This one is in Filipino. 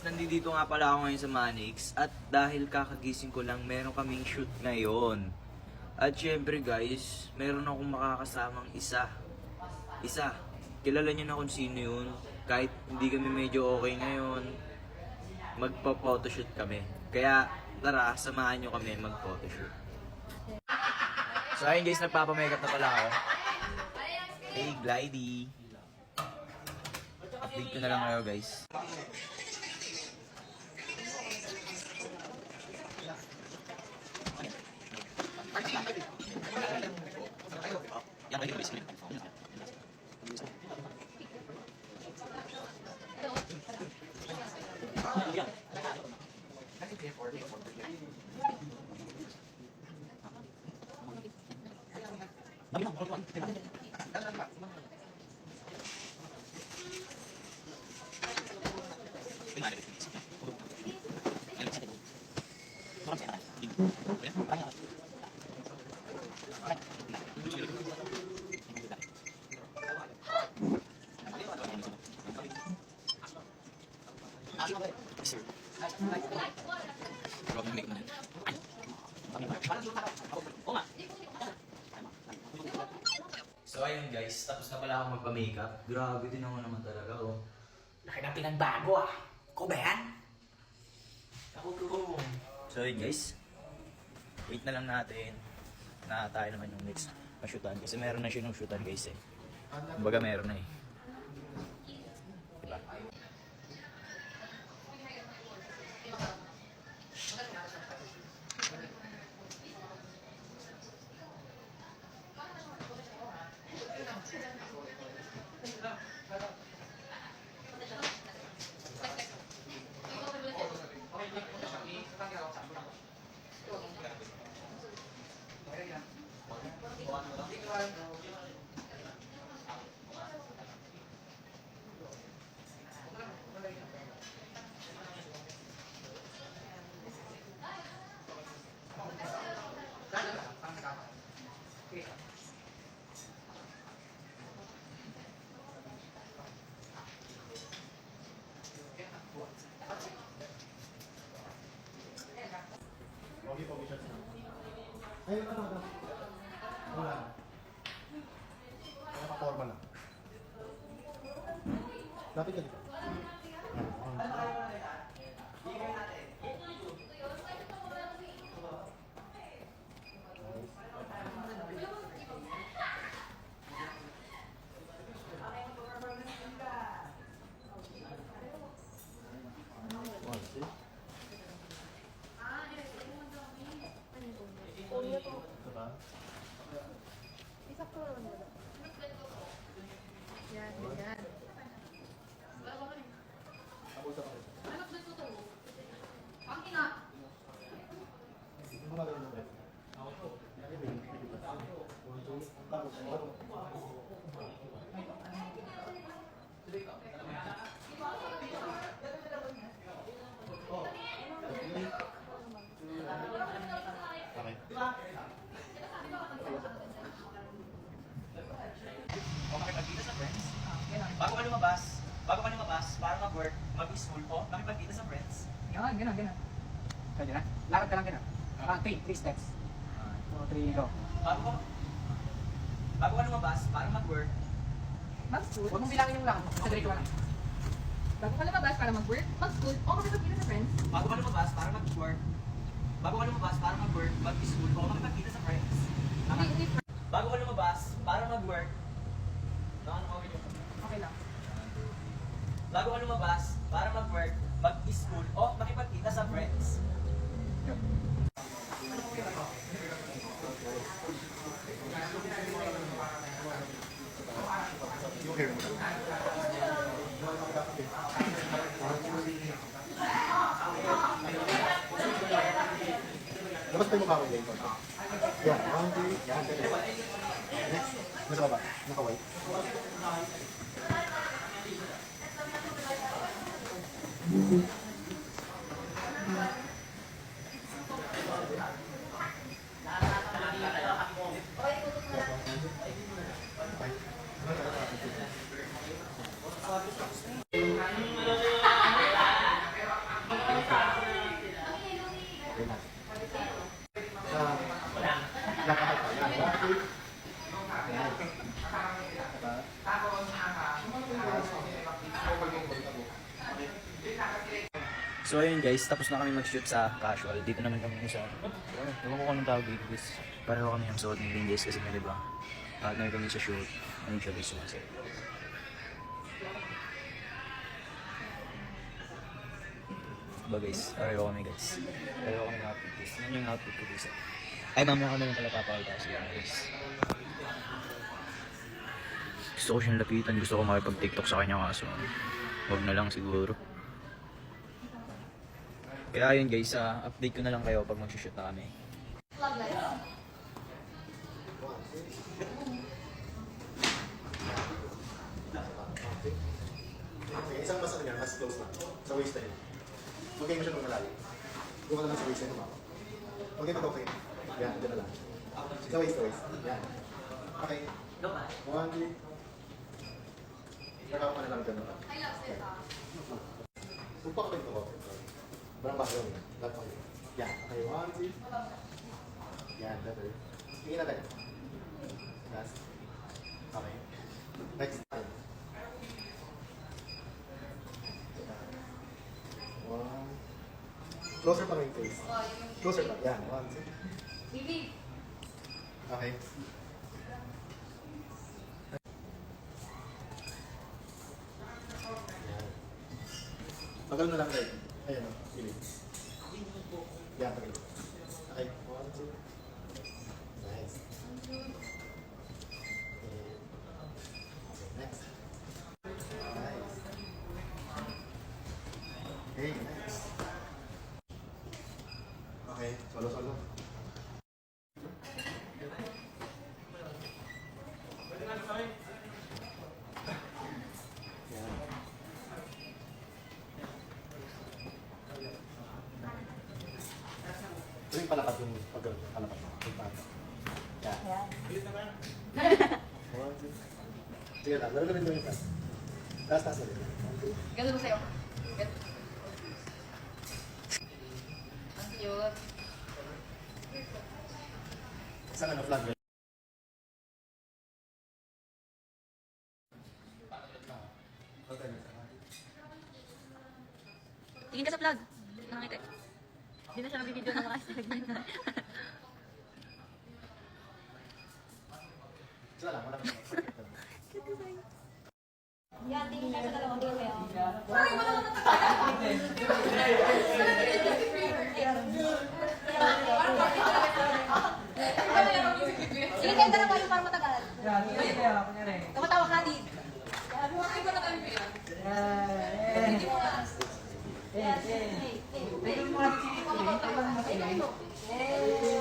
nandito nga pala ako ngayon sa Manix at dahil kakagising ko lang, meron kaming shoot ngayon. At syempre guys, meron akong makakasamang isa. Kilala niyo na kung sino yun. Kahit hindi kami medyo okay ngayon, magpa-photoshoot kami. Kaya tara, samahan niyo kami mag-photoshoot. So ayun guys, nagpapamakeup na pala ako. Hey, Glidey. Update ko na lang kayo guys. So ayun guys, tapos na pala ako magpa-makeup. Grabe din ako naman talaga oh. Laki ng pinagbago ah. Ko ba yan? Ako to. So ayun guys, wait na lang natin na tayo naman yung next na-shootan. Kasi meron na siya ng shootan guys eh. Kumbaga meron na eh. Diba? Ay, ano ba? Wala. Kaya pa-forma na. Lapit ka dito. Ito ba? Isakto naman nila. Yan, ganyan. Tapos ako. Ang ina! Hindi mo magawin mo, Beth. Tapos, okay. O makipagkita sa friends. Bago ka lumabas, para mag-work, mag-school, o makipagkita sa friends. Ganun. Pwede na. Lakad ka lang ganun. 3 steps. 2, 3, go. Bago ka lumabas, para mag-work, Mag-school. Huwag mong bilangin yung lakad mo. Sa diretso ka lang. Bago ka lumabas para mag-work, mag-school, o makipagkita sa friends. bago ka lumabas, para mag-work, mag-school, o makipagkita sa friends. Hindi, Bago ka lumabas, para mag-work, nakakawin yun. okay lang. Bago ka lumabas, para mag-work, mag-school, o makipagkita sa friends. Yung hair mo. Labas pa yung mukha ko yung konti. Yan, konti. Yan, next. Nasa baba. Naka-white. So ayun guys, tapos na kami mag-shoot sa casual. Dito naman kami sa... Ewan ko kung anong tawag dito guys. Pareho kami yung suot ni Lin guys kasi nga diba? Partner kami sa shoot. Ano siya guys sumasay. Diba guys? Pareho kami guys. Pareho kami ng outfit guys. Yan yung outfit ko guys. Ay mamaya ko naman pala papakita kasi yan guys. Gusto ko siyang lapitan. Gusto ko makipag-tiktok sa kanya kaso. Huwag na lang siguro. Kaya yun guys, update ko na lang kayo pag mag-shoot na kami. Okay, isang mas ano yan, mas close na. Sa waistline. Magay mo siya ng malalim. Doon ka na lang sa waistline mo. Okay, mag-okay. Yan, dyan na lang. Sa waist, sa waist. Yan. Okay. 1, 2. Nakaw ka na lang dyan na lang. Upa ka ba ito ko? Parang baso yun. Lahat ko. Yan. Okay, 1, 2. Yan, better. Tingin na tayo. Last. Okay. Next time. 1. Closer pa yung face. Closer pa. Yan. 1, 2. Bibi. Okay. Tagal na lang tayo. Ayan o. Pili. Yan, tagal. Okay. 1, 2. Nice. Okay. Next. Nice. Okay, next. Okay, solo. Yan. Ito yung palakad yung pagkalakad mo. Yan. One, two. Sige lang, lalo na rin yung plan. Taas na rin. Ganun mo sa'yo. Ganun. Ang cute. Isang ano, flag. Tingin ka sa vlog. Nakakita. Hindi na siya nabibideo ng mga segment na. Sila lang, wala. Yan, tingin ka sa dalawang video. Sige kayo dalawa yung parang matagal. Tumatawa ka din. Ay, ko na kami ba yan? Hindi mo na. Hey.